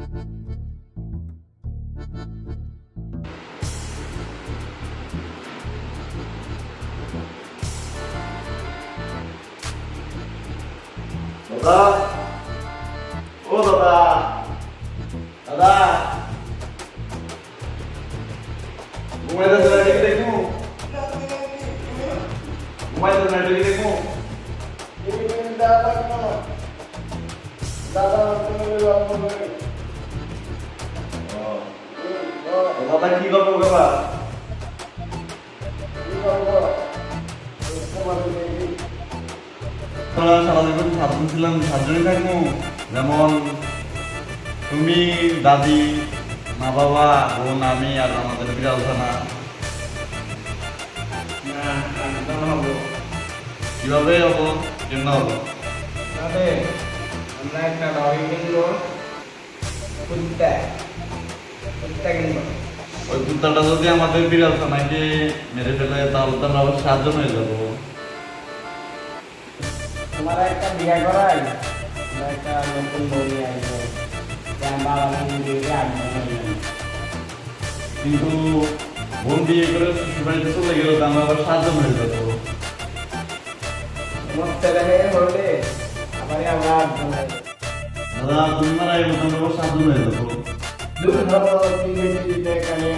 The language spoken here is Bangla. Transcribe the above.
দাদা, ও দাদা, দাদা, মোবাইল আছে না টিভি দেখবো? মোবাইল আছে না টিভি দেখবো? দাদা কি করবো বাবা? সারাদিন সাতজন ছিলাম, সাতজনই থাকবো। যেমন তুমি, দাদি, মা বাবা, বোন, আমি আর আমাদের বিড়াল ছানা। কিভাবে হবো? কেন হবো? আমরা একটা ডগি কিনবো, কুত্তা কিনবো। ওই কুত্তাটা যদি আমাদের বিড়াল ছানাকে মেরে ফেলে তাহলে তো আমরা আবার সাতজন হয়ে যাবো। তোমার একটা বিয়ে করাই, আমরা একটা নতুন বই আসবো, বাবা দিয়ে আসবো। কিন্তু বোন বিয়ে করে শ্বশুর বাড়িতে চলে গেলে তো আমরা আবার সাতজন হয়ে যাবো। তোমার ছেলে মেয়ে হলে আবার আমরা দাদা তুমি মারা গেলে তো আমরা আবার সাতজন হয়ে যাবো। দুটো 3 মিনিট কানে